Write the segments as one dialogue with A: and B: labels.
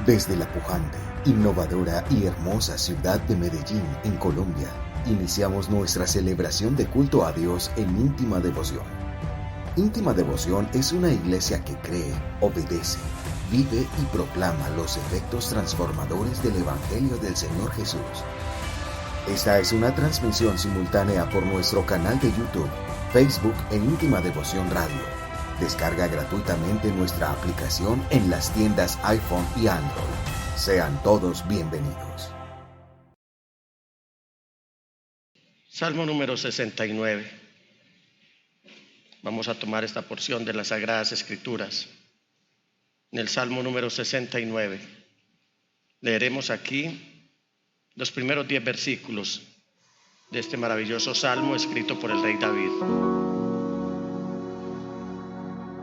A: Desde la pujante, innovadora y hermosa ciudad de Medellín, en Colombia, iniciamos nuestra celebración de culto a Dios en íntima devoción. Íntima Devoción es una iglesia que cree, obedece, vive y proclama los efectos transformadores del Evangelio del Señor Jesús. Esta es una transmisión simultánea por nuestro canal de YouTube, Facebook e Íntima Devoción Radio. Descarga gratuitamente nuestra aplicación en las tiendas iPhone y Android. Sean todos bienvenidos.
B: Salmo número 69. Vamos a tomar esta porción de las Sagradas Escrituras. En el Salmo número 69 leeremos aquí los primeros 10 versículos de este maravilloso salmo escrito por el rey David.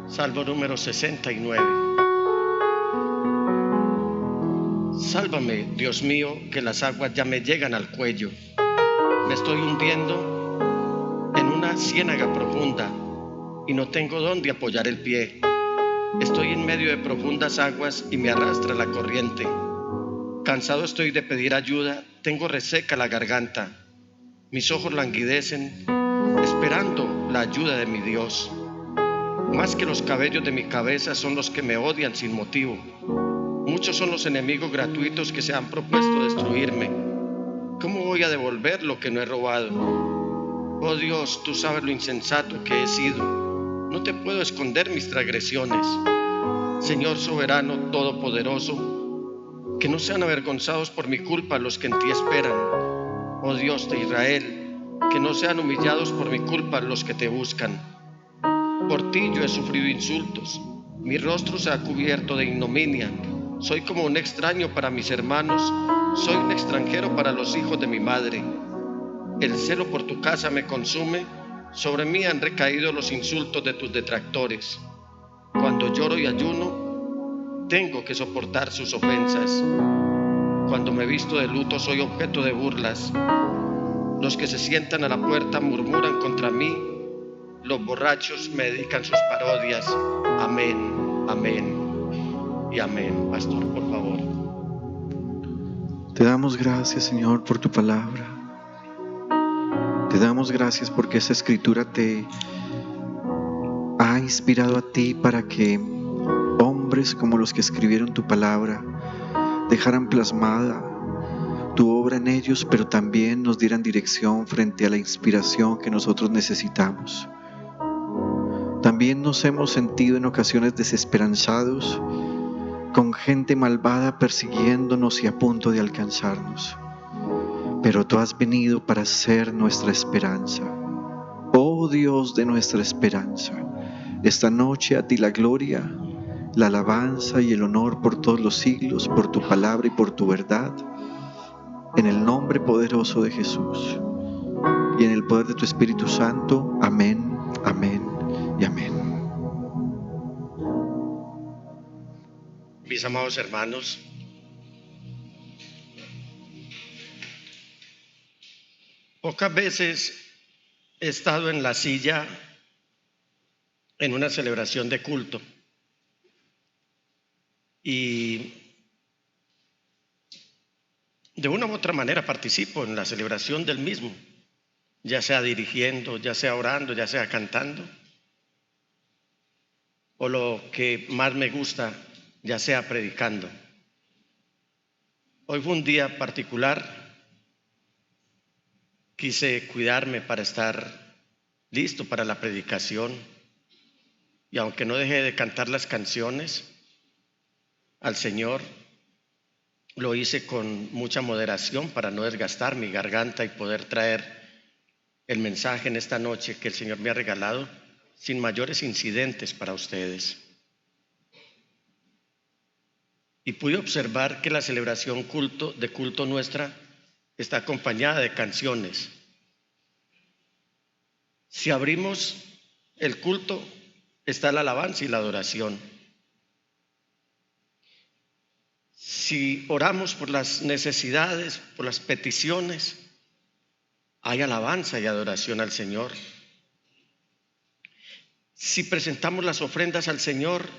B: Salmo número 69. Sálvame, Dios mío, que las aguas ya me llegan al cuello. Me estoy hundiendo en una ciénaga profunda y no tengo dónde apoyar el pie. Estoy en medio de profundas aguas y me arrastra la corriente. Cansado estoy de pedir ayuda, tengo reseca la garganta. Mis ojos languidecen, esperando la ayuda de mi Dios. Más que los cabellos de mi cabeza son los que me odian sin motivo. Muchos son los enemigos gratuitos que se han propuesto destruirme. ¿Cómo voy a devolver lo que no he robado? Oh Dios, tú sabes lo insensato que he sido. No te puedo esconder mis transgresiones. Señor soberano, todopoderoso, que no sean avergonzados por mi culpa los que en ti esperan. Oh Dios de Israel, que no sean humillados por mi culpa los que te buscan. Por ti yo he sufrido insultos, mi rostro se ha cubierto de ignominia. Soy como un extraño para mis hermanos, soy un extranjero para los hijos de mi madre. El celo por tu casa me consume, sobre mí han recaído los insultos de tus detractores. Cuando lloro y ayuno, tengo que soportar sus ofensas. Cuando me visto de luto soy objeto de burlas. Los que se sientan a la puerta murmuran contra mí. Los borrachos me dedican sus parodias. Amén, amén y amén. Pastor, por favor.
C: Te damos gracias, Señor, por tu palabra. Te damos gracias porque esa escritura te ha inspirado a ti para que hombres como los que escribieron tu palabra dejaran plasmada tu obra en ellos, pero también nos dieran dirección frente a la inspiración que nosotros necesitamos. También nos hemos sentido en ocasiones desesperanzados, con gente malvada persiguiéndonos y a punto de alcanzarnos. Pero tú has venido para ser nuestra esperanza. Oh Dios de nuestra esperanza, esta noche a ti la gloria, la alabanza y el honor por todos los siglos, por tu palabra y por tu verdad, en el nombre poderoso de Jesús y en el poder de tu Espíritu Santo. Amén, amén y amén.
B: Mis amados hermanos, pocas veces he estado en la silla en una celebración de culto y de una u otra manera participo en la celebración del mismo, ya sea dirigiendo, ya sea orando, ya sea cantando, o lo que más me gusta, ya sea predicando. Hoy fue un día particular, quise cuidarme para estar listo para la predicación y aunque no dejé de cantar las canciones al Señor, lo hice con mucha moderación para no desgastar mi garganta y poder traer el mensaje en esta noche que el Señor me ha regalado sin mayores incidentes para ustedes. Y pude observar que la celebración de culto nuestra está acompañada de canciones. Si abrimos el culto, está la alabanza y la adoración. Si oramos por las necesidades, por las peticiones, hay alabanza y adoración al Señor. Si presentamos las ofrendas al Señor,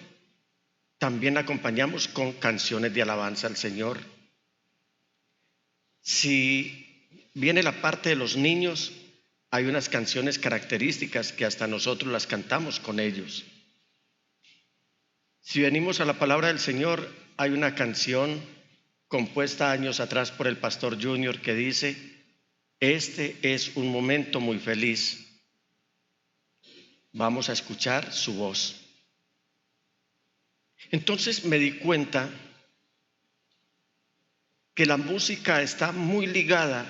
B: también acompañamos con canciones de alabanza al Señor. Si viene la parte de los niños, hay unas canciones características que hasta nosotros las cantamos con ellos. Si venimos a la palabra del Señor, hay una canción compuesta años atrás por el pastor Junior que dice: este es un momento muy feliz. Vamos a escuchar su voz. Entonces me di cuenta que la música está muy ligada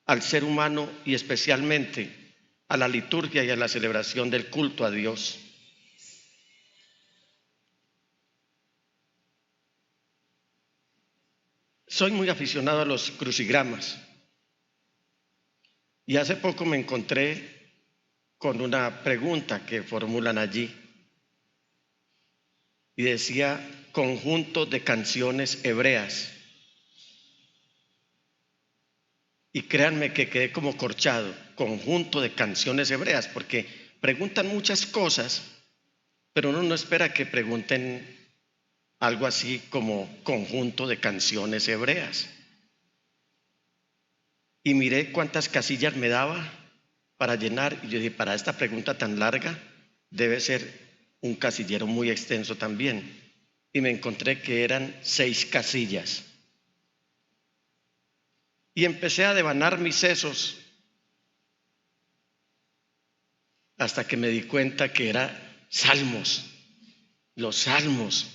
B: al ser humano y especialmente a la liturgia y a la celebración del culto a Dios. Soy muy aficionado a los crucigramas y hace poco me encontré con una pregunta que formulan allí y decía: conjunto de canciones hebreas. Y créanme que quedé como corchado, conjunto de canciones hebreas, porque preguntan muchas cosas, pero uno no espera que pregunten algo así como conjunto de canciones hebreas. Y miré cuántas casillas me daba para llenar, y yo dije: para esta pregunta tan larga debe ser un casillero muy extenso también. Y me encontré que eran 6 casillas. Y empecé a devanar mis sesos hasta que me di cuenta que era salmos, los salmos,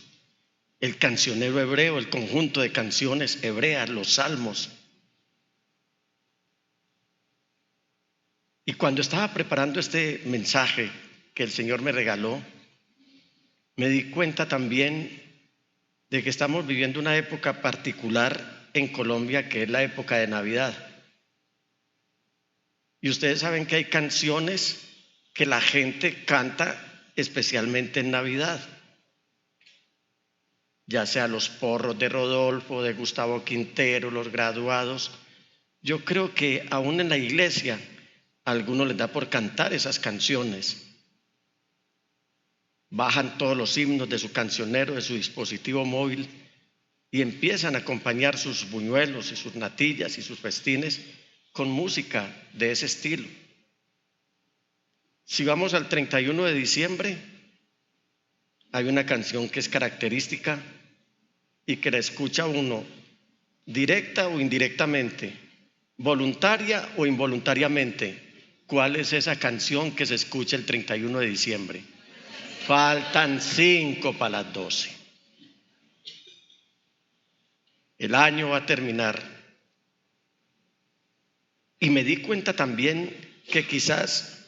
B: el cancionero hebreo, el conjunto de canciones hebreas, los salmos. Y cuando estaba preparando este mensaje que el Señor me regaló, me di cuenta también de que estamos viviendo una época particular en Colombia, que es la época de Navidad. Y ustedes saben que hay canciones que la gente canta especialmente en Navidad, ya sea los porros de Rodolfo, de Gustavo Quintero, los graduados. Yo creo que aún en la iglesia a algunos les da por cantar esas canciones. Bajan todos los himnos de su cancionero, de su dispositivo móvil, y empiezan a acompañar sus buñuelos y sus natillas y sus festines con música de ese estilo. Si vamos al 31 de diciembre, hay una canción que es característica y que la escucha uno directa o indirectamente, voluntaria o involuntariamente. ¿Cuál es esa canción que se escucha el 31 de diciembre? Faltan 5 para las 12. El año va a terminar. Y me di cuenta también que quizás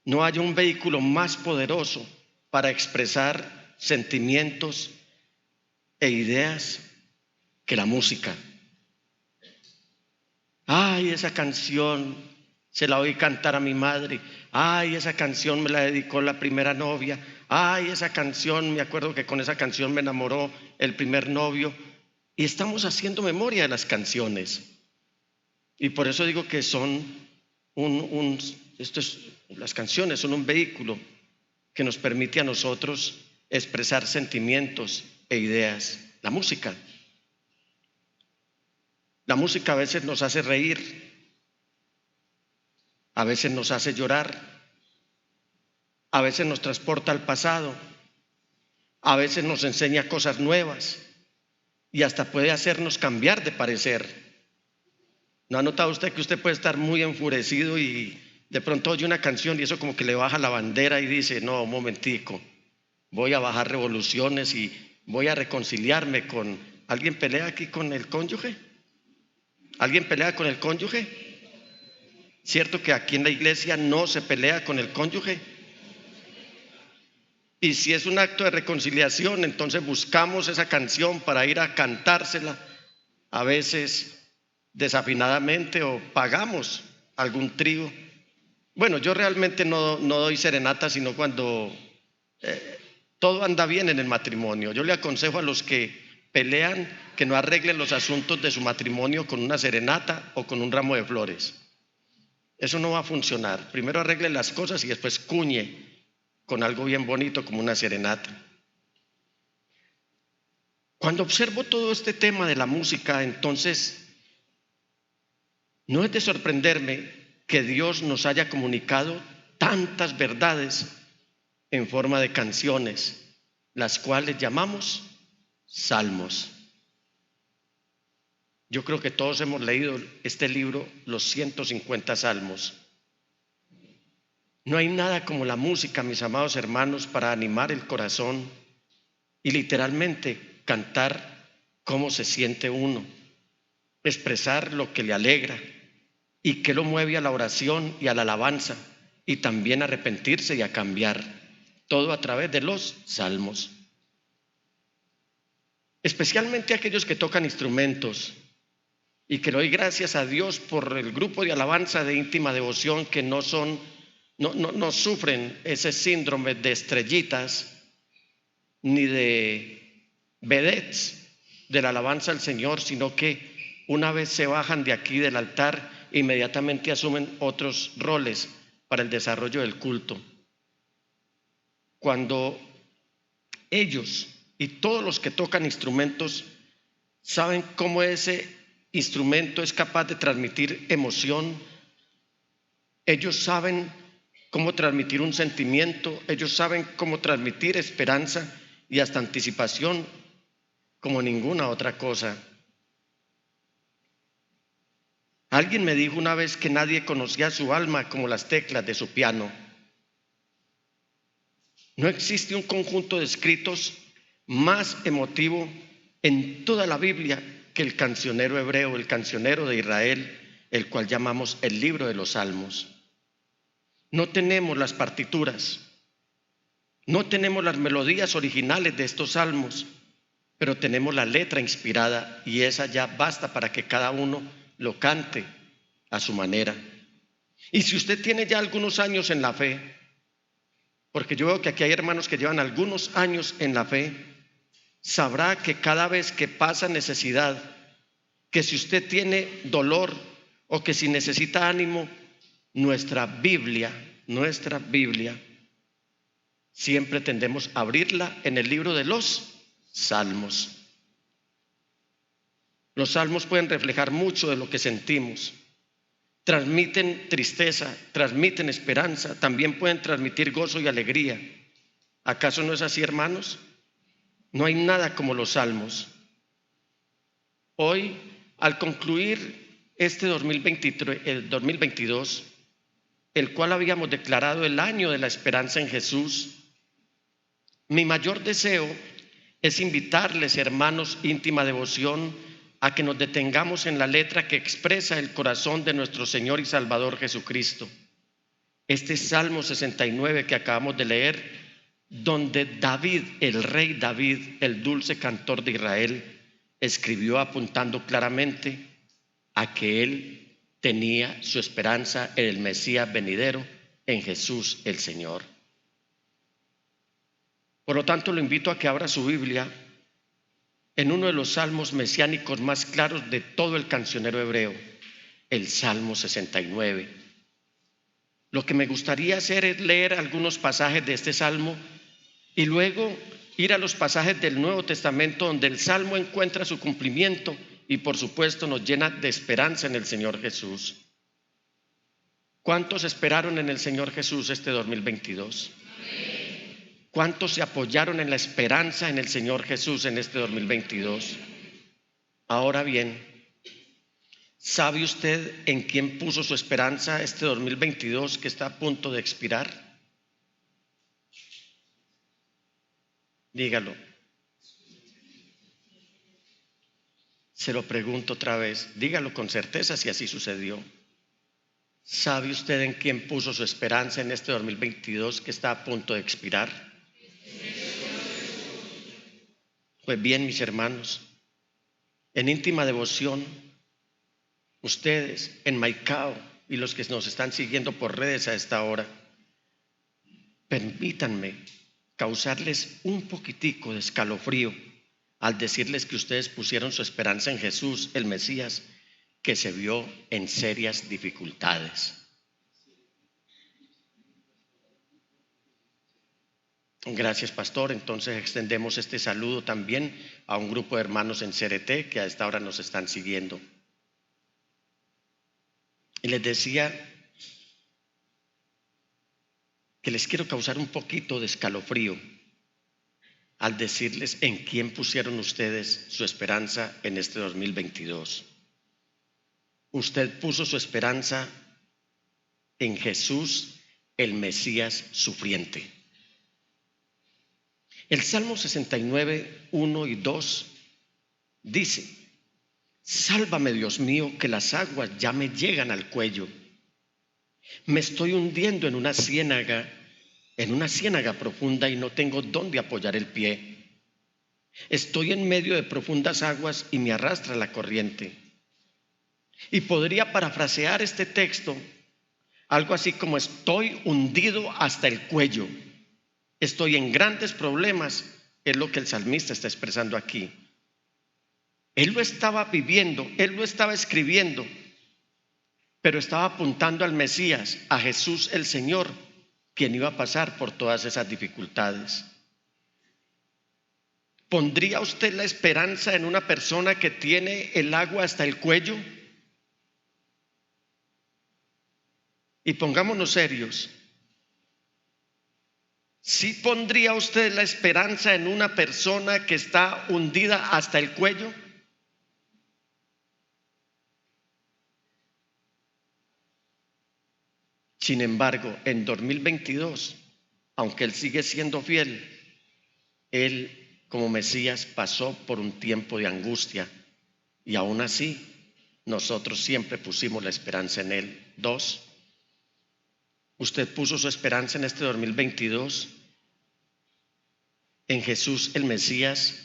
B: no haya un vehículo más poderoso para expresar sentimientos e ideas que la música. Ay, esa canción se la oí cantar a mi madre. Ay, esa canción me la dedicó la primera novia. Ay, esa canción, me acuerdo que con esa canción me enamoró el primer novio. Y estamos haciendo memoria de las canciones. Y por eso digo que son las canciones son un vehículo que nos permite a nosotros expresar sentimientos e ideas. La música a veces nos hace reír, a veces nos hace llorar, a veces nos transporta al pasado, a veces nos enseña cosas nuevas y hasta puede hacernos cambiar de parecer. ¿No ha notado usted que usted puede estar muy enfurecido y de pronto oye una canción y eso como que le baja la bandera y dice: no, un momentico, voy a bajar revoluciones y voy a reconciliarme con... ¿Alguien pelea aquí con el cónyuge? ¿Alguien pelea con el cónyuge? ¿Cierto que aquí en la iglesia no se pelea con el cónyuge? Y si es un acto de reconciliación, entonces buscamos esa canción para ir a cantársela, a veces desafinadamente, o pagamos algún trío. Bueno, yo realmente no doy serenata, sino cuando todo anda bien en el matrimonio. Yo le aconsejo a los que pelean que no arreglen los asuntos de su matrimonio con una serenata o con un ramo de flores. Eso no va a funcionar. Primero arregle las cosas y después cuñe con algo bien bonito como una serenata. Cuando observo todo este tema de la música, entonces no es de sorprenderme que Dios nos haya comunicado tantas verdades en forma de canciones, las cuales llamamos salmos. Yo creo que todos hemos leído este libro, los 150 salmos. No hay nada como la música, mis amados hermanos, para animar el corazón y literalmente cantar cómo se siente uno, expresar lo que le alegra y que lo mueve a la oración y a la alabanza y también a arrepentirse y a cambiar, todo a través de los salmos. Especialmente aquellos que tocan instrumentos, y que le doy gracias a Dios por el grupo de alabanza de íntima devoción que no sufren ese síndrome de estrellitas ni de vedettes de la alabanza al Señor, sino que una vez se bajan de aquí del altar, inmediatamente asumen otros roles para el desarrollo del culto. Cuando ellos y todos los que tocan instrumentos saben cómo ese instrumento es capaz de transmitir emoción, ellos saben cómo transmitir un sentimiento, ellos saben cómo transmitir esperanza y hasta anticipación como ninguna otra cosa. Alguien me dijo una vez que nadie conocía su alma como las teclas de su piano. No existe un conjunto de escritos más emotivo en toda la Biblia que el cancionero hebreo, el cancionero de Israel, el cual llamamos el libro de los Salmos. No tenemos las partituras, no tenemos las melodías originales de estos salmos, pero tenemos la letra inspirada y esa ya basta para que cada uno lo cante a su manera. Y si usted tiene ya algunos años en la fe, porque yo veo que aquí hay hermanos que llevan algunos años en la fe, sabrá que cada vez que pasa necesidad, que si usted tiene dolor o que si necesita ánimo, nuestra Biblia, siempre tendemos a abrirla en el libro de los Salmos. Los salmos pueden reflejar mucho de lo que sentimos. Transmiten tristeza, transmiten esperanza, también pueden transmitir gozo y alegría. ¿Acaso no es así, hermanos? No hay nada como los salmos. Hoy, al concluir este 2023, el 2022, el cual habíamos declarado el año de la esperanza en Jesús, mi mayor deseo es invitarles, hermanos, íntima devoción, a que nos detengamos en la letra que expresa el corazón de nuestro Señor y Salvador Jesucristo. Este Salmo 69 que acabamos de leer, donde David, el rey David, el dulce cantor de Israel, escribió apuntando claramente a que él tenía su esperanza en el Mesías venidero, en Jesús el Señor. Por lo tanto, lo invito a que abra su Biblia en uno de los salmos mesiánicos más claros de todo el cancionero hebreo, el Salmo 69. Lo que me gustaría hacer es leer algunos pasajes de este salmo y luego ir a los pasajes del Nuevo Testamento donde el salmo encuentra su cumplimiento y por supuesto nos llena de esperanza en el Señor Jesús. ¿Cuántos esperaron en el Señor Jesús este 2022? ¿Cuántos se apoyaron en la esperanza en el Señor Jesús en este 2022? Ahora bien, ¿sabe usted en quién puso su esperanza este 2022 que está a punto de expirar? Dígalo. Se lo pregunto otra vez, dígalo con certeza si así sucedió. ¿Sabe usted en quién puso su esperanza en este 2022 que está a punto de expirar? Pues bien, mis hermanos, en íntima devoción, ustedes en Maicao y los que nos están siguiendo por redes a esta hora, permítanme causarles un poquitico de escalofrío al decirles que ustedes pusieron su esperanza en Jesús, el Mesías, que se vio en serias dificultades. Gracias, pastor. Entonces extendemos este saludo también a un grupo de hermanos en CRT que a esta hora nos están siguiendo. Y les decía que les quiero causar un poquito de escalofrío al decirles en quién pusieron ustedes su esperanza en este 2022. Usted puso su esperanza en Jesús, el Mesías sufriente. El Salmo 69, 1 y 2 dice: sálvame, Dios mío, que las aguas ya me llegan al cuello. Me estoy hundiendo en una ciénaga profunda y no tengo dónde apoyar el pie. Estoy en medio de profundas aguas y me arrastra la corriente. Y podría parafrasear este texto algo así como: estoy hundido hasta el cuello. Estoy en grandes problemas, es lo que el salmista está expresando aquí. Él lo estaba viviendo, él lo estaba escribiendo, pero estaba apuntando al Mesías, a Jesús el Señor, quien iba a pasar por todas esas dificultades. ¿Pondría usted la esperanza en una persona que tiene el agua hasta el cuello? Y pongámonos serios. ¿Sí pondría usted la esperanza en una persona que está hundida hasta el cuello? Sin embargo, en 2022, aunque Él sigue siendo fiel, Él como Mesías pasó por un tiempo de angustia y aún así nosotros siempre pusimos la esperanza en Él. 2. ¿Usted puso su esperanza en este 2022 en Jesús el Mesías,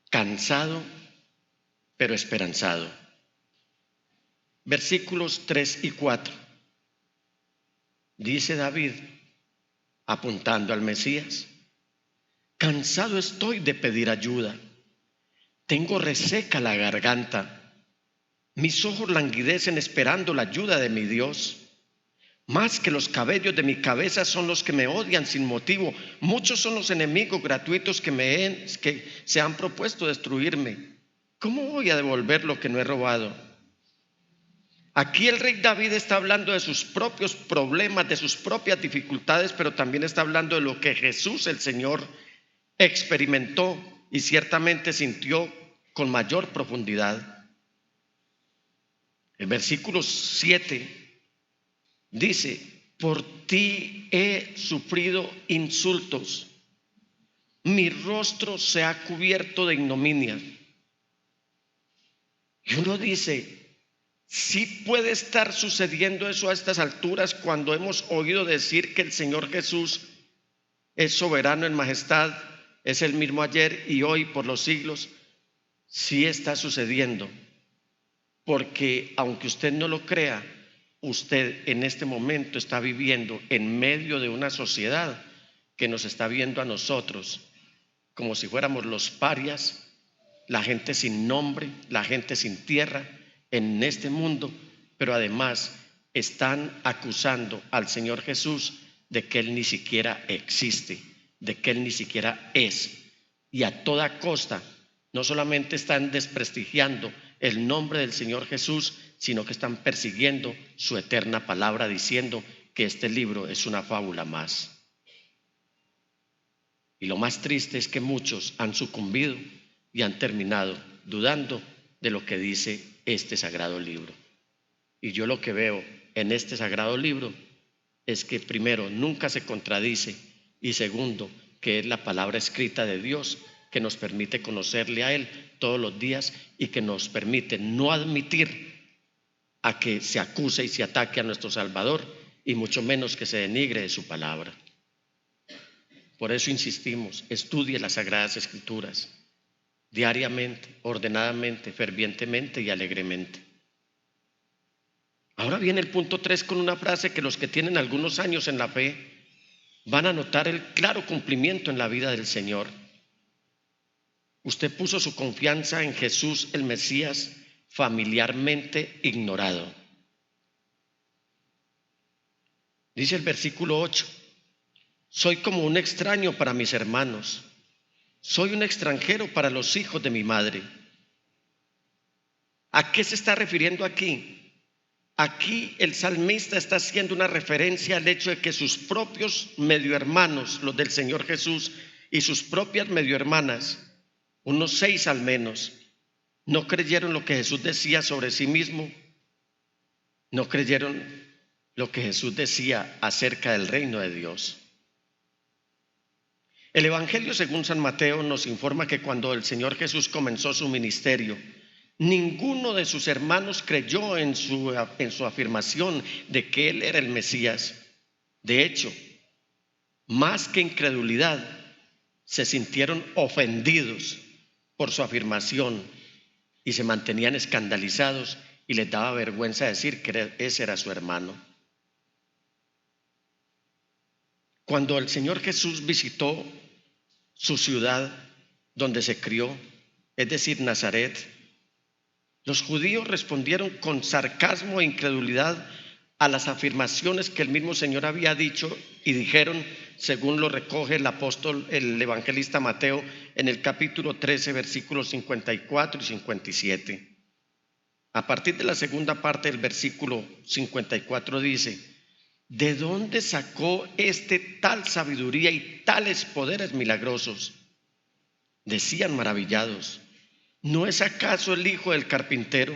B: cansado pero esperanzado? Versículos 3 y 4. Dice David, apuntando al Mesías: cansado estoy de pedir ayuda, tengo reseca la garganta, mis ojos languidecen esperando la ayuda de mi Dios. Más que los cabellos de mi cabeza son los que me odian sin motivo. Muchos son los enemigos gratuitos que se han propuesto destruirme. ¿Cómo voy a devolver lo que no he robado? Aquí el rey David está hablando de sus propios problemas, de sus propias dificultades, pero también está hablando de lo que Jesús el Señor experimentó y ciertamente sintió con mayor profundidad. El versículo 7 dice: por ti he sufrido insultos, mi rostro se ha cubierto de ignominia. Y uno dice: ¿sí puede estar sucediendo eso a estas alturas cuando hemos oído decir que el Señor Jesús es soberano en majestad, es el mismo ayer y hoy por los siglos? Sí está sucediendo, porque aunque usted no lo crea, usted en este momento está viviendo en medio de una sociedad que nos está viendo a nosotros como si fuéramos los parias, la gente sin nombre, la gente sin tierra en este mundo, pero además están acusando al Señor Jesús de que Él ni siquiera existe, de que Él ni siquiera es. Y a toda costa, no solamente están desprestigiando el nombre del Señor Jesús, sino que están persiguiendo su eterna palabra, diciendo que este libro es una fábula más. Y lo más triste es que muchos han sucumbido y han terminado dudando de lo que dice este sagrado libro. Y yo lo que veo en este sagrado libro es que primero nunca se contradice y segundo que es la palabra escrita de Dios que nos permite conocerle a Él todos los días y que nos permite no admitir a que se acuse y se ataque a nuestro Salvador y mucho menos que se denigre de su palabra. Por eso insistimos: estudie las Sagradas Escrituras diariamente, ordenadamente, fervientemente y alegremente. Ahora viene el punto 3 con una frase que los que tienen algunos años en la fe van a notar el claro cumplimiento en la vida del Señor. Usted puso su confianza en Jesús el Mesías, familiarmente ignorado. Dice el versículo 8: Soy como un extraño para mis hermanos. Soy un extranjero para los hijos de mi madre. ¿A qué se está refiriendo aquí? Aquí el salmista está haciendo una referencia al hecho de que sus propios mediohermanos, los del Señor Jesús, y sus propias mediohermanas, unos 6 al menos, no creyeron lo que Jesús decía sobre sí mismo, no creyeron lo que Jesús decía acerca del reino de Dios. El Evangelio según San Mateo nos informa que cuando el Señor Jesús comenzó su ministerio, ninguno de sus hermanos creyó en su afirmación de que Él era el Mesías. De hecho, más que incredulidad, se sintieron ofendidos por su afirmación y se mantenían escandalizados y les daba vergüenza decir que ese era su hermano. Cuando el Señor Jesús visitó su ciudad donde se crió, es decir, Nazaret, los judíos respondieron con sarcasmo e incredulidad a las afirmaciones que el mismo Señor había dicho y dijeron, según lo recoge el evangelista Mateo en el capítulo 13, versículos 54 y 57. A partir de la segunda parte del versículo 54 dice: ¿de dónde sacó tal sabiduría y tales poderes milagrosos? Decían maravillados: ¿no es acaso el hijo del carpintero?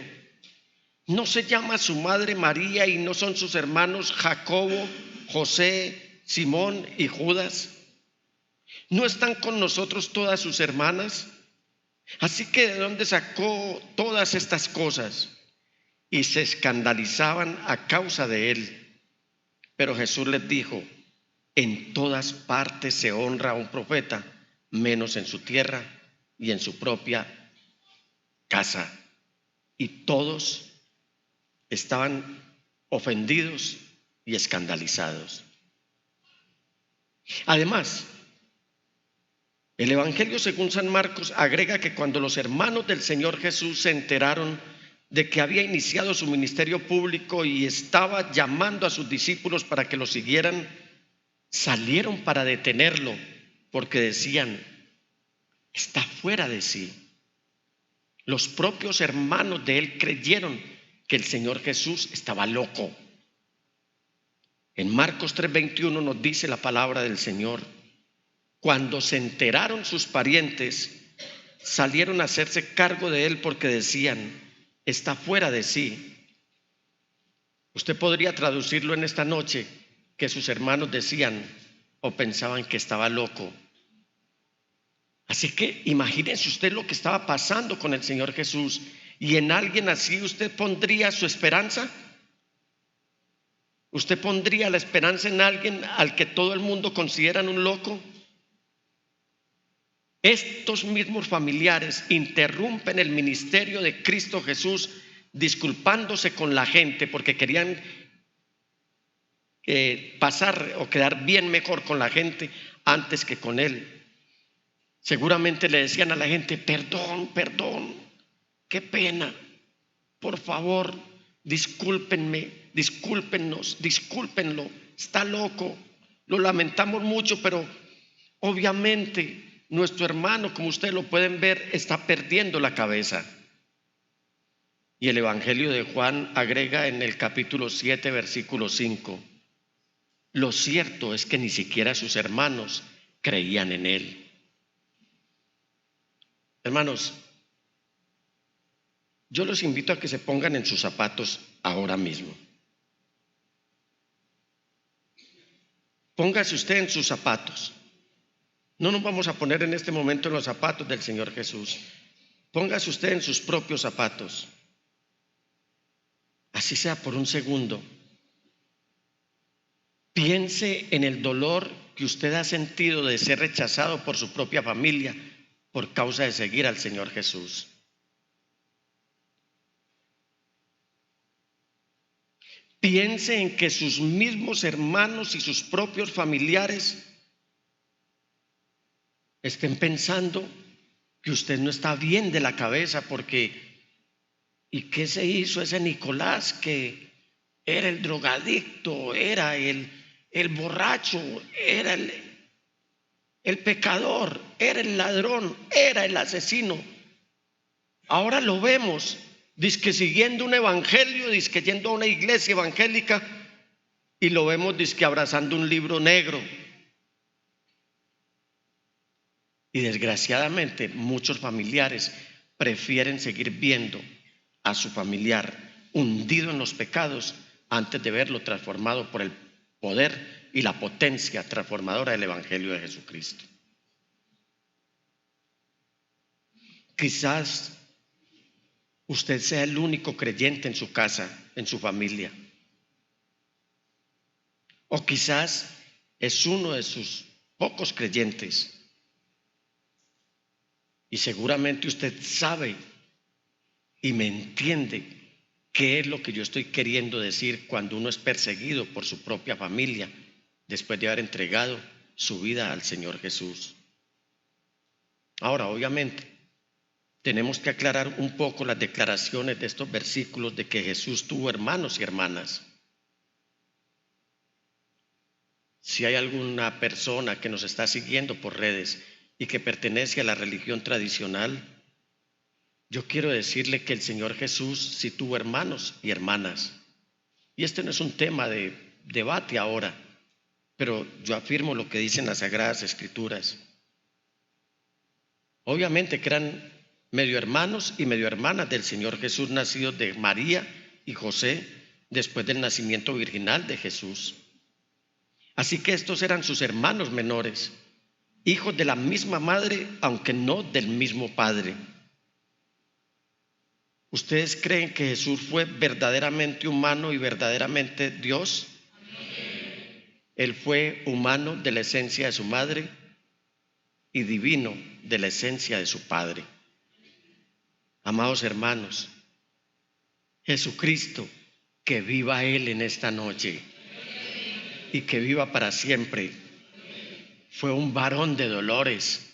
B: ¿No se llama su madre María y no son sus hermanos Jacobo, José, Simón y Judas? ¿No están con nosotros todas sus hermanas? Así que ¿de dónde sacó todas estas cosas? Y se escandalizaban a causa de él. Pero Jesús les dijo: en todas partes se honra a un profeta, menos en su tierra y en su propia casa. Y todos estaban ofendidos y escandalizados. Además, el Evangelio según San Marcos agrega que cuando los hermanos del Señor Jesús se enteraron de que había iniciado su ministerio público y estaba llamando a sus discípulos para que lo siguieran, salieron para detenerlo, porque decían: está fuera de sí. Los propios hermanos de él creyeron que el Señor Jesús estaba loco. En Marcos 3:21 nos dice la palabra del Señor: cuando se enteraron sus parientes, salieron a hacerse cargo de él porque decían: está fuera de sí. Usted podría traducirlo en esta noche que sus hermanos decían o pensaban que estaba loco. Así que imagínense usted lo que estaba pasando con el Señor Jesús. ¿Y en alguien así usted pondría su esperanza? ¿Usted pondría la esperanza en alguien al que todo el mundo consideran un loco? Estos mismos familiares interrumpen el ministerio de Cristo Jesús disculpándose con la gente porque querían pasar o quedar bien mejor con la gente antes que con él. Seguramente le decían a la gente: perdón, qué pena, por favor, discúlpenme, discúlpennos, discúlpenlo, está loco, lo lamentamos mucho, pero obviamente nuestro hermano, como ustedes lo pueden ver, está perdiendo la cabeza. Y el Evangelio de Juan agrega en el capítulo 7, versículo 5: lo cierto es que ni siquiera sus hermanos creían en él. Hermanos, yo los invito a que se pongan en sus zapatos ahora mismo. Póngase usted en sus zapatos. No nos vamos a poner en este momento en los zapatos del Señor Jesús. Póngase usted en sus propios zapatos. Así sea por un segundo. Piense en el dolor que usted ha sentido de ser rechazado por su propia familia por causa de seguir al Señor Jesús. Piense en que sus mismos hermanos y sus propios familiares estén pensando que usted no está bien de la cabeza porque ¿y qué se hizo ese Nicolás que era el drogadicto, era el borracho, era el pecador, era el ladrón, era el asesino. Ahora lo vemos, dizque siguiendo un evangelio, dizque yendo a una iglesia evangélica, y lo vemos dizque abrazando un libro negro. Y desgraciadamente muchos familiares prefieren seguir viendo a su familiar hundido en los pecados antes de verlo transformado por el poder y la potencia transformadora del evangelio de Jesucristo. Quizás usted sea el único creyente en su casa, en su familia. O quizás es uno de sus pocos creyentes. Y seguramente usted sabe y me entiende qué es lo que yo estoy queriendo decir cuando uno es perseguido por su propia familia después de haber entregado su vida al Señor Jesús. Ahora, obviamente, tenemos que aclarar un poco las declaraciones de estos versículos de que Jesús tuvo hermanos y hermanas. Si hay alguna persona que nos está siguiendo por redes y que pertenece a la religión tradicional, yo quiero decirle que el Señor Jesús sí tuvo hermanos y hermanas. Y este no es un tema de debate ahora, pero yo afirmo lo que dicen las Sagradas Escrituras. Obviamente que eran medio hermanos y medio hermanas del Señor Jesús, nacidos de María y José después del nacimiento virginal de Jesús. Así que estos eran sus hermanos menores, hijos de la misma madre, aunque no del mismo padre. ¿Ustedes creen que Jesús fue verdaderamente humano y verdaderamente Dios? Él fue humano de la esencia de su madre y divino de la esencia de su padre. Amados hermanos, Jesucristo, que viva Él en esta noche y que viva para siempre, fue un varón de dolores.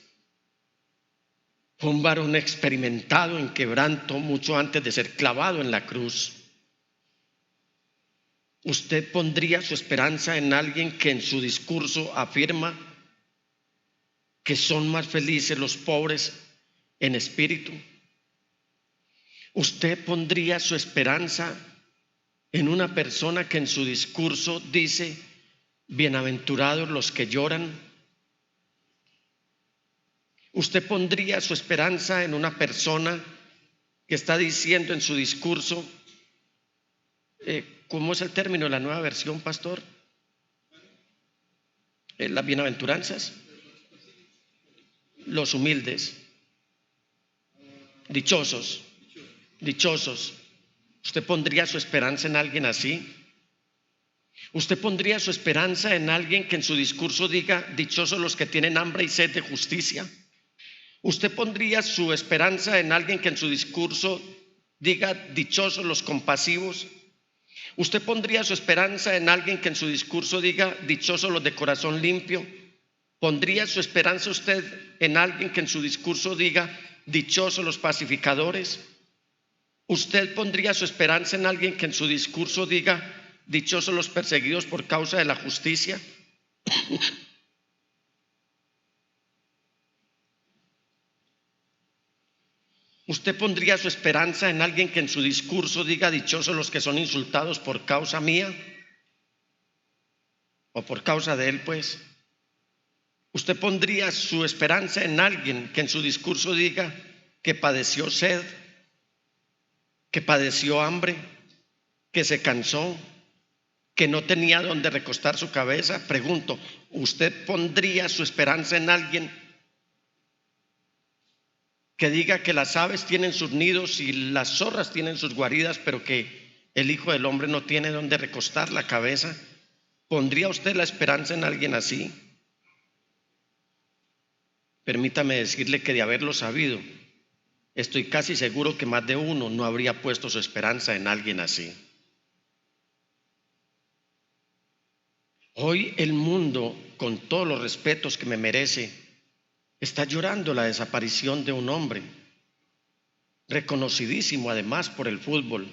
B: Fue un varón experimentado en quebranto mucho antes de ser clavado en la cruz. ¿Usted pondría su esperanza en alguien que en su discurso afirma que son más felices los pobres en espíritu? ¿Usted pondría su esperanza en una persona que en su discurso dice, bienaventurados los que lloran? ¿Usted pondría su esperanza en una persona que está diciendo en su discurso, ¿cómo es el término de la Nueva Versión, pastor? Las bienaventuranzas, los humildes, dichosos, dichosos. ¿Usted pondría su esperanza en alguien así? ¿Usted pondría su esperanza en alguien que en su discurso diga, dichosos los que tienen hambre y sed de justicia? ¿Usted pondría su esperanza en alguien que en su discurso diga, dichosos los compasivos? ¿Usted pondría su esperanza en alguien que en su discurso diga, dichosos los de corazón limpio? ¿Pondría su esperanza usted en alguien que en su discurso diga, dichosos los pacificadores? ¿Usted pondría su esperanza en alguien que en su discurso diga, dichosos los perseguidos por causa de la justicia? ¿Usted pondría su esperanza en alguien que en su discurso diga, dichosos los que son insultados por causa mía? O por causa de él, pues. ¿Usted pondría su esperanza en alguien que en su discurso diga que padeció sed, que padeció hambre, que se cansó, que no tenía donde recostar su cabeza? Pregunto, ¿usted pondría su esperanza en alguien que diga que las aves tienen sus nidos y las zorras tienen sus guaridas, pero que el Hijo del Hombre no tiene donde recostar la cabeza? ¿Pondría usted la esperanza en alguien así? Permítame decirle que de haberlo sabido, estoy casi seguro que más de uno no habría puesto su esperanza en alguien así. Hoy el mundo, con todos los respetos que me merece, está llorando la desaparición de un hombre, reconocidísimo además por el fútbol.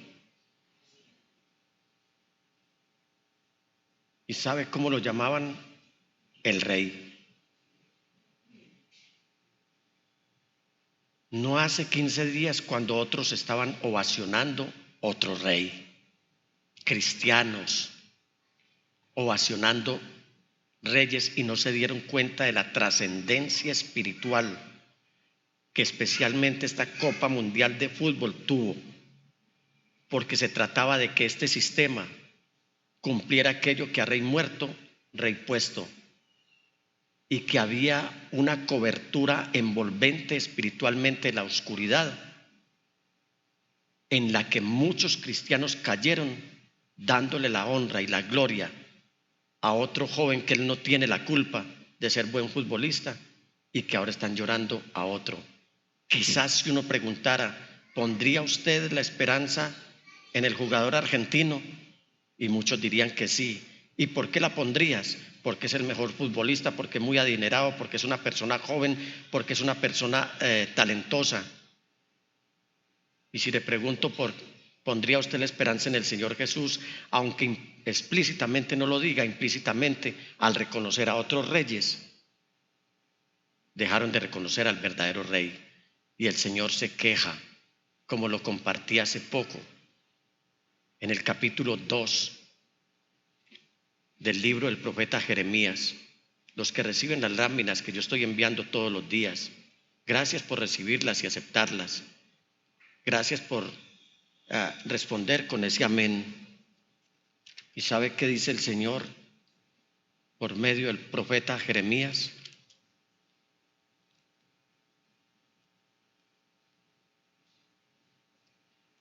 B: ¿Y sabe cómo lo llamaban? El Rey. No hace 15 días cuando otros estaban ovacionando otro rey, cristianos ovacionando reyes y no se dieron cuenta de la trascendencia espiritual que especialmente esta Copa Mundial de Fútbol tuvo, porque se trataba de que este sistema cumpliera aquello que a rey muerto, rey puesto, y que había una cobertura envolvente espiritualmente de la oscuridad en la que muchos cristianos cayeron dándole la honra y la gloria a otro joven que él no tiene la culpa de ser buen futbolista y que ahora están llorando a otro. Quizás si uno preguntara, ¿pondría usted la esperanza en el jugador argentino? Y muchos dirían que sí. ¿Y por qué la pondrías? Porque es el mejor futbolista, porque es muy adinerado, porque es una persona joven, porque es una persona talentosa. Y si le pregunto, ¿pondría usted la esperanza en el Señor Jesús? Aunque explícitamente no lo diga, implícitamente, al reconocer a otros reyes, dejaron de reconocer al verdadero rey. Y el Señor se queja, como lo compartí hace poco, en el capítulo 2 del libro del profeta Jeremías. Los que reciben las láminas que yo estoy enviando todos los días, gracias por recibirlas y aceptarlas. Gracias por responder con ese amén. ¿Y sabe qué dice el Señor por medio del profeta Jeremías?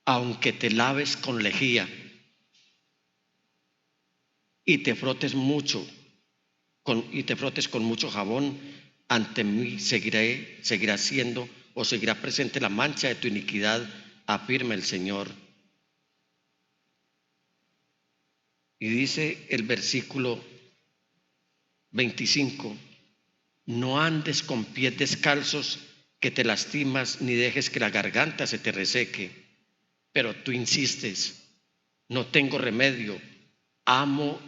B: Aunque te laves con lejía y te frotes con mucho jabón, ante mí seguirá siendo o seguirá presente la mancha de tu iniquidad, afirma el Señor. Y dice el versículo 25, no andes con pies descalzos que te lastimas, ni dejes que la garganta se te reseque. Pero tú insistes, no tengo remedio, amo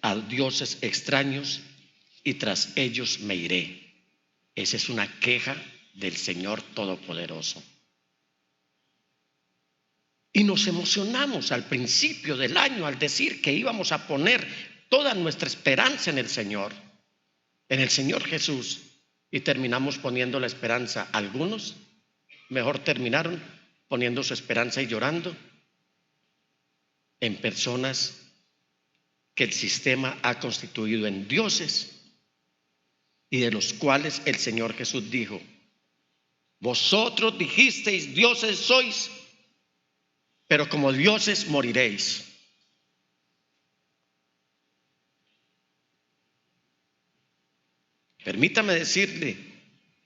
B: a dioses extraños y tras ellos me iré. Esa es una queja del Señor Todopoderoso. Y nos emocionamos al principio del año al decir que íbamos a poner toda nuestra esperanza en el Señor Jesús, y terminamos poniendo la esperanza. Algunos mejor terminaron poniendo su esperanza y llorando en personas que el sistema ha constituido en dioses y de los cuales el Señor Jesús dijo, vosotros dijisteis dioses sois, pero como dioses moriréis. Permítame decirle,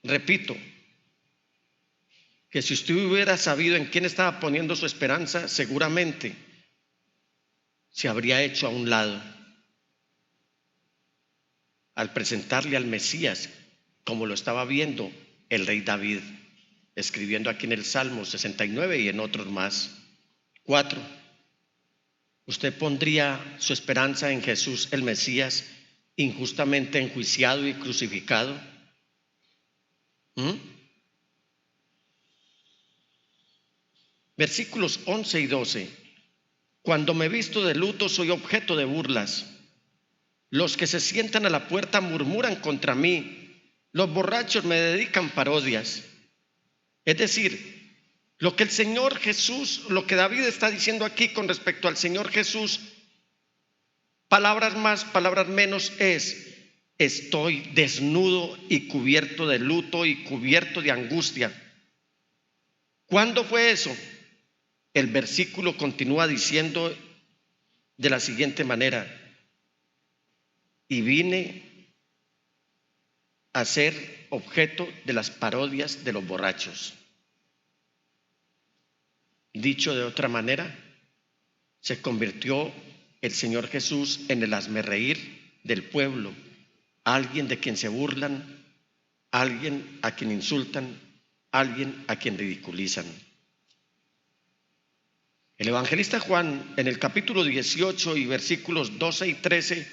B: repito, que si usted hubiera sabido en quién estaba poniendo su esperanza, seguramente se habría hecho a un lado al presentarle al Mesías, como lo estaba viendo el rey David, escribiendo aquí en el Salmo 69 y en otros más. 4. ¿Usted pondría su esperanza en Jesús el Mesías, injustamente enjuiciado y crucificado? Versículos 11 y 12. Cuando me visto de luto soy objeto de burlas. Los que se sientan a la puerta murmuran contra mí. Los borrachos me dedican parodias. Es decir, lo que el Señor Jesús, lo que David está diciendo aquí con respecto al Señor Jesús, palabras más, palabras menos, es: estoy desnudo y cubierto de luto y cubierto de angustia. ¿Cuándo fue eso? El versículo continúa diciendo de la siguiente manera: y vine a ser objeto de las parodias de los borrachos. Dicho de otra manera, se convirtió el Señor Jesús en el hazmerreír del pueblo, alguien de quien se burlan, alguien a quien insultan, alguien a quien ridiculizan. El evangelista Juan, en el capítulo 18 y versículos 12 y 13,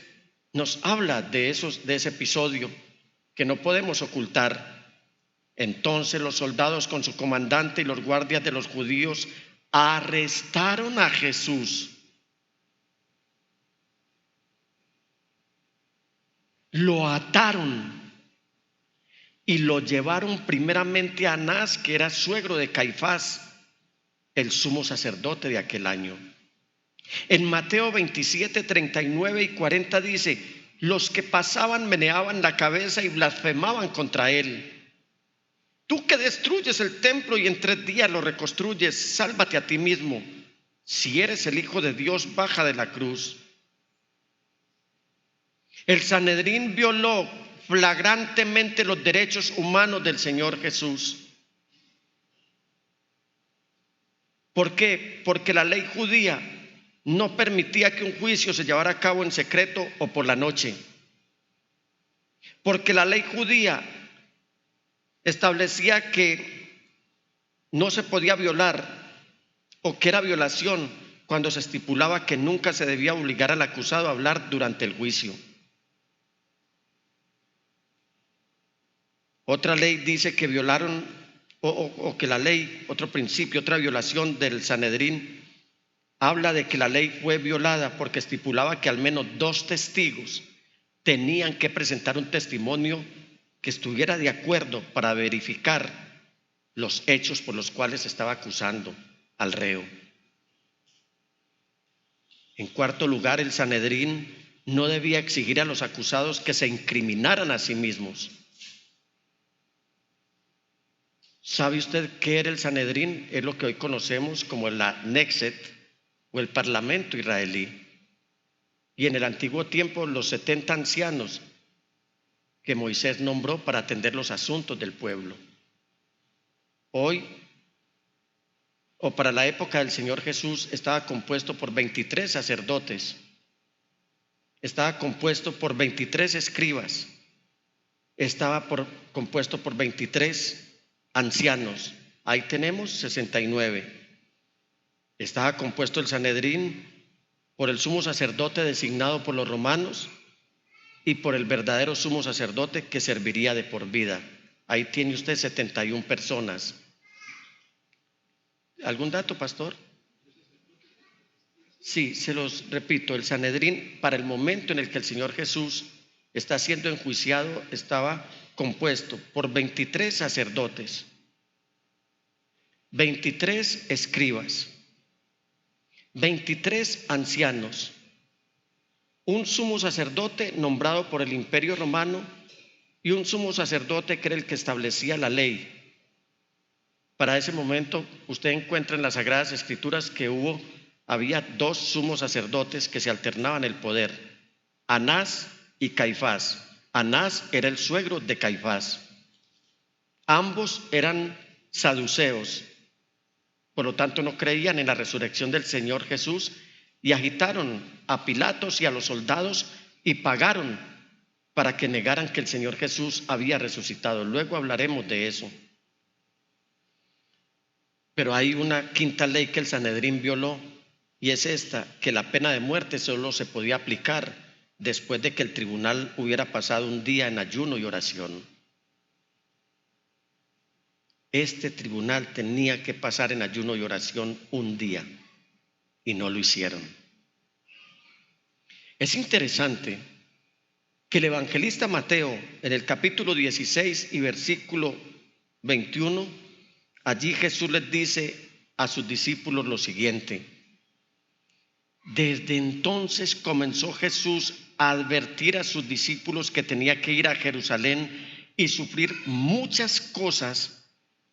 B: nos habla de ese episodio que no podemos ocultar. Entonces los soldados con su comandante y los guardias de los judíos arrestaron a Jesús. Lo ataron y lo llevaron primeramente a Anás, que era suegro de Caifás, el sumo sacerdote de aquel año. En Mateo 27, 39 y 40 dice: los que pasaban meneaban la cabeza y blasfemaban contra él. Tú que destruyes el templo y en 3 días lo reconstruyes, sálvate a ti mismo. Si eres el Hijo de Dios, baja de la cruz. El Sanedrín violó flagrantemente los derechos humanos del Señor Jesús. ¿Por qué? Porque la ley judía no permitía que un juicio se llevara a cabo en secreto o por la noche. Porque la ley judía establecía que no se podía violar, o que era violación cuando se estipulaba que nunca se debía obligar al acusado a hablar durante el juicio. Otra ley dice que violaron, o que la ley, otro principio, otra violación del Sanedrín, habla de que la ley fue violada porque estipulaba que al menos 2 testigos tenían que presentar un testimonio que estuviera de acuerdo para verificar los hechos por los cuales se estaba acusando al reo. En cuarto lugar, el Sanedrín no debía exigir a los acusados que se incriminaran a sí mismos. ¿Sabe usted qué era el Sanedrín? Es lo que hoy conocemos como la Knesset o el Parlamento israelí. Y en el antiguo tiempo, los 70 ancianos que Moisés nombró para atender los asuntos del pueblo. Hoy, o para la época del Señor Jesús, estaba compuesto por 23 sacerdotes, estaba compuesto por 23 escribas, estaba compuesto por 23 ancianos. Ahí tenemos 69. Estaba compuesto el Sanedrín por el sumo sacerdote designado por los romanos y por el verdadero sumo sacerdote que serviría de por vida. Ahí tiene usted 71 personas. ¿Algún dato, pastor? Sí, se los repito. El Sanedrín, para el momento en el que el Señor Jesús está siendo enjuiciado, estaba compuesto por 23 sacerdotes, 23 escribas, 23 ancianos, un sumo sacerdote nombrado por el Imperio Romano y un sumo sacerdote que era el que establecía la ley. Para ese momento usted encuentra en las Sagradas Escrituras que había 2 sumos sacerdotes que se alternaban el poder, Anás y Caifás. Anás era el suegro de Caifás. Ambos eran saduceos, por lo tanto no creían en la resurrección del Señor Jesús y agitaron a Pilatos y a los soldados y pagaron para que negaran que el Señor Jesús había resucitado. Luego hablaremos de eso. Pero hay una quinta ley que el Sanedrín violó, y es esta: que la pena de muerte solo se podía aplicar después de que el tribunal hubiera pasado un día en ayuno y oración. Este tribunal tenía que pasar en ayuno y oración un día, y no lo hicieron. Es interesante que el evangelista Mateo, en el capítulo 16 y versículo 21, allí Jesús les dice a sus discípulos lo siguiente: desde entonces comenzó Jesús a advertir a sus discípulos que tenía que ir a Jerusalén y sufrir muchas cosas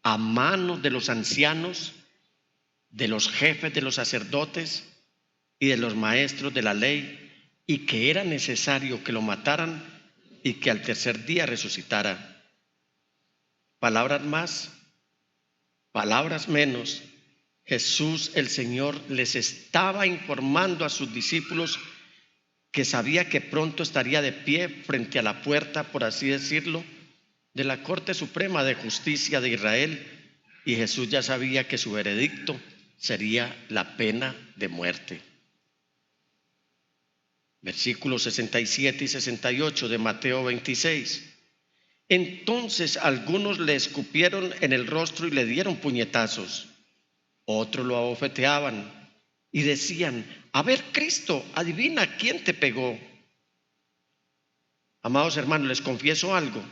B: a manos de los ancianos, de los jefes de los sacerdotes y de los maestros de la ley, y que era necesario que lo mataran y que al tercer día resucitara. Palabras más, palabras menos, Jesús el Señor les estaba informando a sus discípulos que sabía que pronto estaría de pie frente a la puerta, por así decirlo, de la Corte Suprema de Justicia de Israel, y Jesús ya sabía que su veredicto sería la pena de muerte. Versículos 67 y 68 de Mateo 26. Entonces algunos le escupieron en el rostro y le dieron puñetazos. Otros lo abofeteaban y decían: a ver, Cristo, adivina quién te pegó. Amados hermanos, les confieso algo.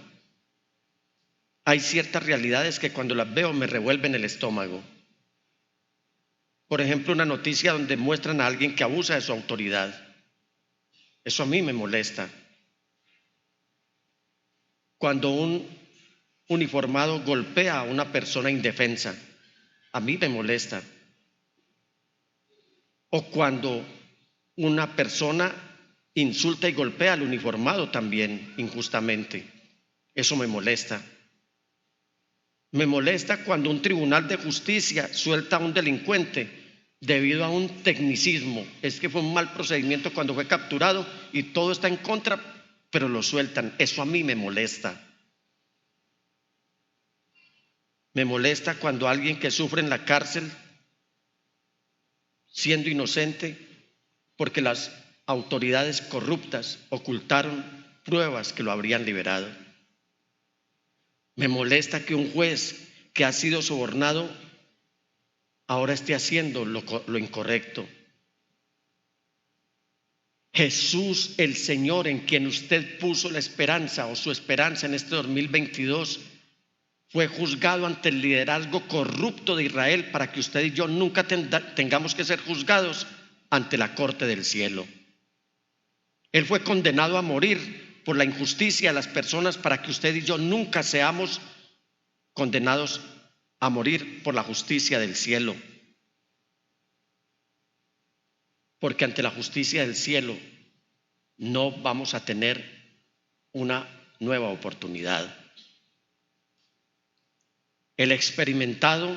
B: Hay ciertas realidades que cuando las veo me revuelven el estómago. Por ejemplo, una noticia donde muestran a alguien que abusa de su autoridad. Eso a mí me molesta. Cuando un uniformado golpea a una persona indefensa, a mí me molesta. O cuando una persona insulta y golpea al uniformado también injustamente. Eso me molesta. Me molesta cuando un tribunal de justicia suelta a un delincuente debido a un tecnicismo. Es que fue un mal procedimiento cuando fue capturado y todo está en contra, pero lo sueltan. Eso a mí me molesta. Me molesta cuando alguien que sufre en la cárcel siendo inocente porque las autoridades corruptas ocultaron pruebas que lo habrían liberado. Me molesta que un juez que ha sido sobornado ahora esté haciendo lo incorrecto. Jesús, el Señor, en quien usted puso la esperanza o su esperanza en este 2022, fue juzgado ante el liderazgo corrupto de Israel para que usted y yo nunca tengamos que ser juzgados ante la corte del cielo. Él fue condenado a morir por la injusticia de las personas para que usted y yo nunca seamos condenados a morir por la justicia del cielo. Porque ante la justicia del cielo no vamos a tener una nueva oportunidad. El experimentado,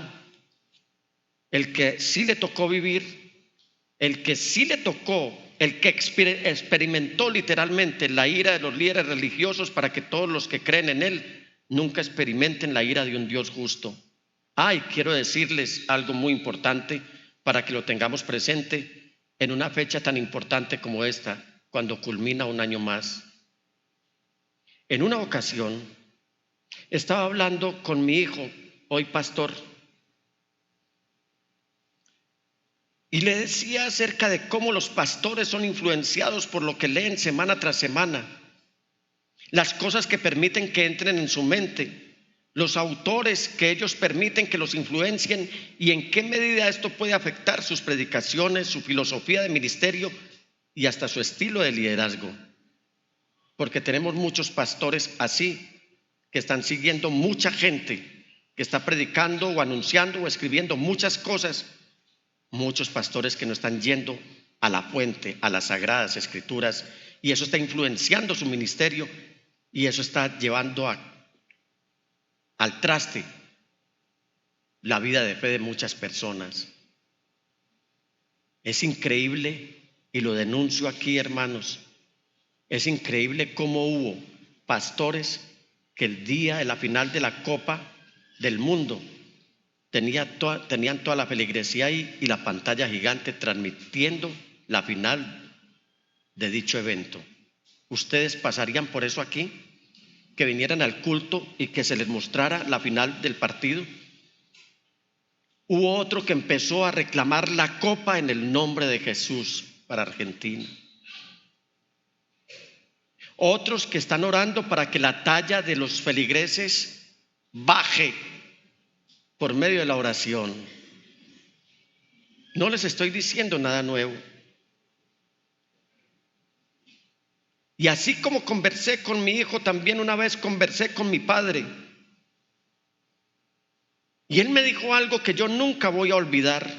B: el que sí le tocó vivir, el que sí le tocó, el que experimentó literalmente la ira de los líderes religiosos para que todos los que creen en él nunca experimenten la ira de un Dios justo. Quiero decirles algo muy importante para que lo tengamos presente en una fecha tan importante como esta, cuando culmina un año más. En una ocasión estaba hablando con mi hijo, hoy pastor, y le decía acerca de cómo los pastores son influenciados por lo que leen semana tras semana, las cosas que permiten que entren en su mente, los autores que ellos permiten que los influencien y en qué medida esto puede afectar sus predicaciones, su filosofía de ministerio y hasta su estilo de liderazgo. Porque tenemos muchos pastores así, que están siguiendo mucha gente que está predicando o anunciando o escribiendo muchas cosas, muchos pastores que no están yendo a la fuente, a las sagradas escrituras, y eso está influenciando su ministerio y eso está llevando al traste la vida de fe de muchas personas. Es increíble, y lo denuncio aquí, hermanos, es increíble cómo hubo pastores que el día de la final de la Copa del Mundo tenían toda la feligresía ahí y la pantalla gigante transmitiendo la final de dicho evento. ¿Ustedes pasarían por eso aquí? Que vinieran al culto y que se les mostrara la final del partido. Hubo otro que empezó a reclamar la copa en el nombre de Jesús para Argentina. Otros que están orando para que la talla de los feligreses baje por medio de la oración. No les estoy diciendo nada nuevo. Y así como conversé con mi hijo, también una vez conversé con mi padre. Y él me dijo algo que yo nunca voy a olvidar.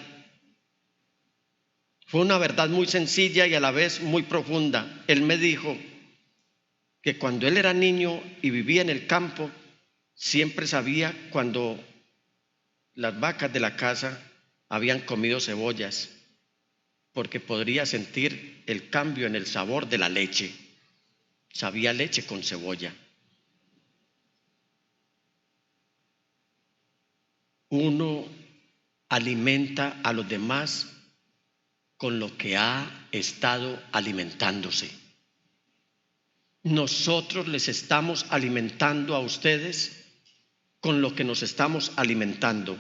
B: Fue una verdad muy sencilla y a la vez muy profunda. Él me dijo que cuando él era niño y vivía en el campo, siempre sabía cuando las vacas de la casa habían comido cebollas, porque podría sentir el cambio en el sabor de la leche. Sabía leche con cebolla. Uno alimenta a los demás con lo que ha estado alimentándose. nosotros les estamos alimentando a ustedes con lo que nos estamos alimentando,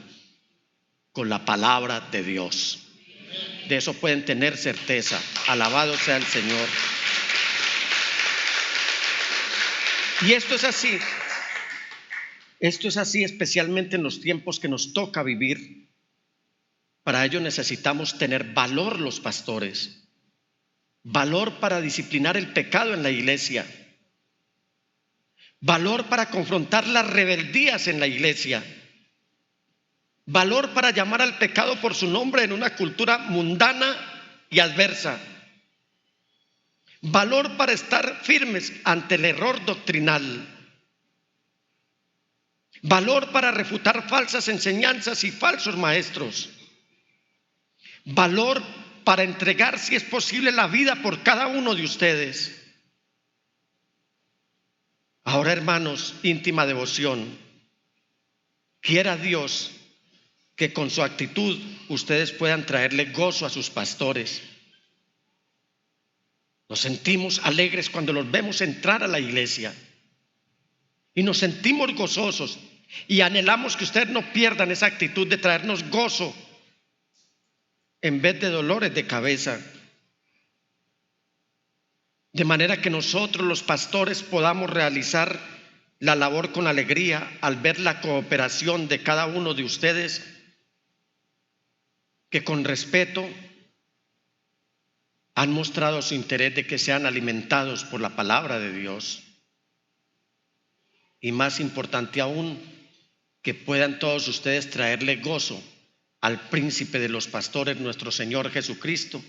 B: con la palabra de Dios. De eso pueden tener certeza. Alabado sea el Señor. Y esto es así. Esto es así especialmente en los tiempos que nos toca vivir. Para ello necesitamos tener valor los pastores. Valor para disciplinar el pecado en la iglesia. Valor para confrontar las rebeldías en la iglesia. Valor para llamar al pecado por su nombre en una cultura mundana y adversa. Valor para estar firmes ante el error doctrinal. Valor para refutar falsas enseñanzas y falsos maestros. Valor para entregar, si es posible, la vida por cada uno de ustedes. Ahora, hermanos, íntima devoción. Quiera Dios que con su actitud ustedes puedan traerle gozo a sus pastores. Nos sentimos alegres cuando los vemos entrar a la iglesia y nos sentimos gozosos y anhelamos que ustedes no pierdan esa actitud de traernos gozo en vez de dolores de cabeza, de manera que nosotros los pastores podamos realizar la labor con alegría al ver la cooperación de cada uno de ustedes, que con respeto han mostrado su interés de que sean alimentados por la palabra de Dios. Y más importante aún, que puedan todos ustedes traerle gozo al príncipe de los pastores, nuestro Señor Jesucristo,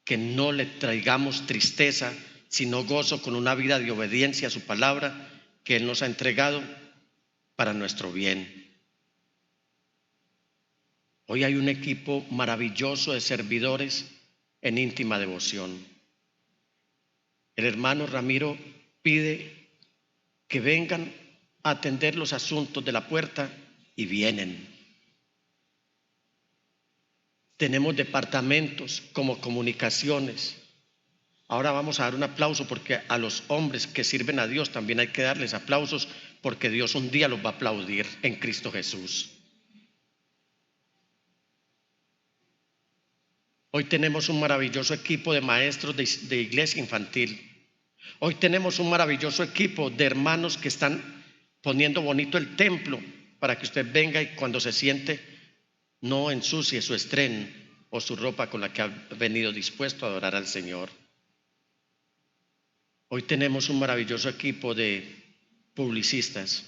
B: que no le traigamos tristeza, sino gozo con una vida de obediencia a su palabra que Él nos ha entregado para nuestro bien. Hoy hay un equipo maravilloso de servidores en íntima devoción. El hermano Ramiro pide que vengan a atender los asuntos de la puerta y vienen. Tenemos departamentos como comunicaciones. Ahora vamos a dar un aplauso porque a los hombres que sirven a Dios también hay que darles aplausos, porque Dios un día los va a aplaudir en Cristo Jesús. Hoy tenemos un maravilloso equipo de maestros de iglesia infantil. Hoy tenemos un maravilloso equipo de hermanos que están poniendo bonito el templo para que usted venga y cuando se siente no ensucie su estreno o su ropa con la que ha venido dispuesto a adorar al Señor. Hoy tenemos un maravilloso equipo de publicistas.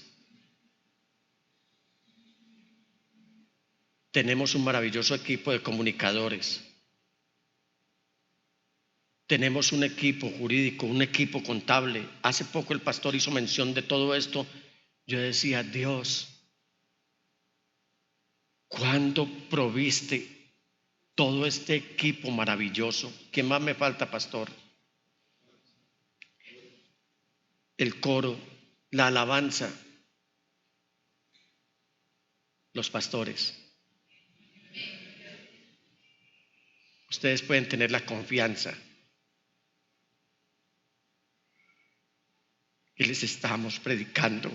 B: Tenemos un maravilloso equipo de comunicadores. Tenemos un equipo jurídico, un equipo contable. Hace poco el pastor hizo mención de todo esto. Yo decía, Dios, ¿cuándo proviste todo este equipo maravilloso? ¿Qué más me falta, pastor? El coro, la alabanza, los pastores. Ustedes pueden tener la confianza que les estamos predicando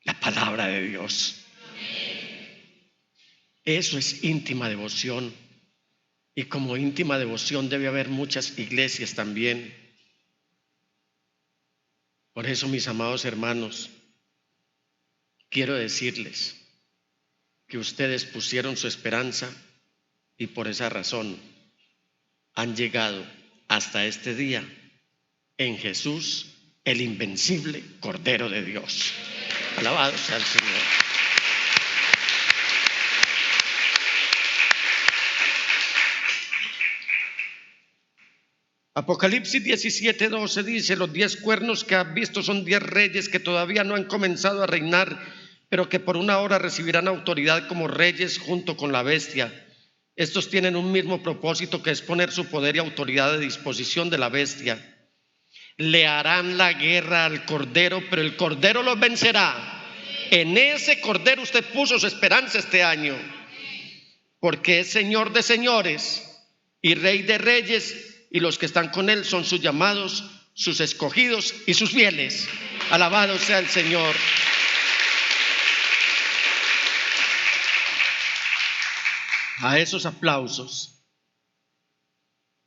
B: la palabra de Dios. Eso es íntima devoción. Y como íntima devoción debe haber muchas iglesias también. Por eso, mis amados hermanos, quiero decirles que ustedes pusieron su esperanza y por esa razón han llegado hasta este día en Jesús, el invencible Cordero de Dios. Alabado sea el Señor. Apocalipsis 17:12 dice: los 10 cuernos que has visto son 10 reyes que todavía no han comenzado a reinar, pero que por una hora recibirán autoridad como reyes junto con la bestia. Estos tienen un mismo propósito, que es poner su poder y autoridad a disposición de la bestia. Le harán la guerra al Cordero, pero el Cordero los vencerá. En ese Cordero usted puso su esperanza este año, porque es Señor de señores y Rey de reyes, y los que están con Él son sus llamados, sus escogidos y sus fieles. Alabado sea el Señor. A esos aplausos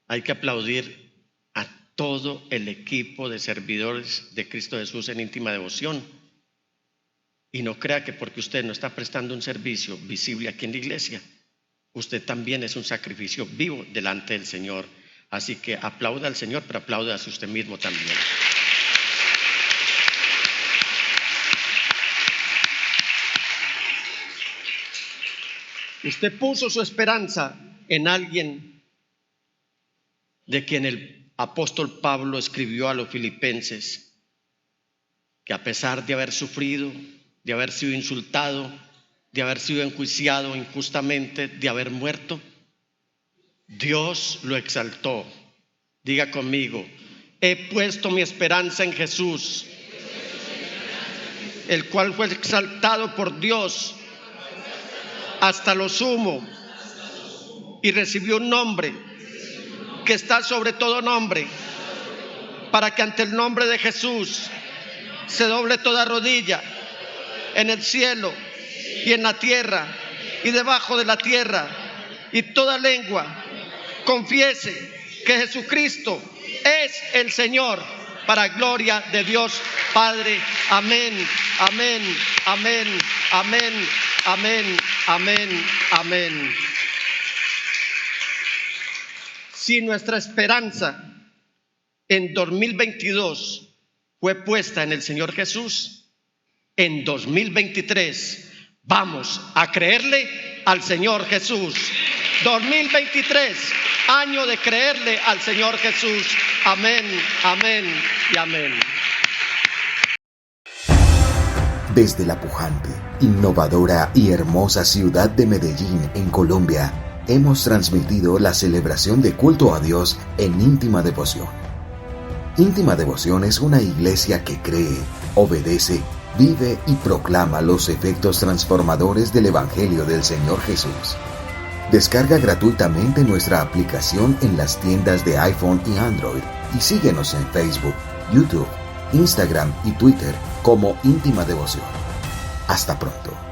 B: hay que aplaudir a todo el equipo de servidores de Cristo Jesús en íntima devoción. Y no crea que porque usted no está prestando un servicio visible aquí en la iglesia, usted también es un sacrificio vivo delante del Señor. Así que aplauda al Señor, pero aplauda a usted mismo también. Usted puso su esperanza en alguien de quien el apóstol Pablo escribió a los filipenses, que a pesar de haber sufrido, de haber sido insultado, de haber sido enjuiciado injustamente, de haber muerto, Dios lo exaltó. Diga conmigo: he puesto mi esperanza en Jesús, el cual fue exaltado por Dios hasta lo sumo y recibió un nombre que está sobre todo nombre, para que ante el nombre de Jesús se doble toda rodilla en el cielo y en la tierra y debajo de la tierra, y toda lengua confiese que Jesucristo es el Señor, para gloria de Dios Padre. Amén, amén, amén, amén, amén, amén, amén. Si nuestra esperanza en 2022 fue puesta en el Señor Jesús, en 2023 vamos a creerle al Señor Jesús. 2023, año de creerle al Señor Jesús. Amén, amén y amén.
A: Desde la pujante, innovadora y hermosa ciudad de Medellín, en Colombia, hemos transmitido la celebración de culto a Dios en íntima devoción. Íntima Devoción es una iglesia que cree, obedece, vive y proclama los efectos transformadores del Evangelio del Señor Jesús. Descarga gratuitamente nuestra aplicación en las tiendas de iPhone y Android y síguenos en Facebook, YouTube, Instagram y Twitter como Íntima Devoción. Hasta pronto.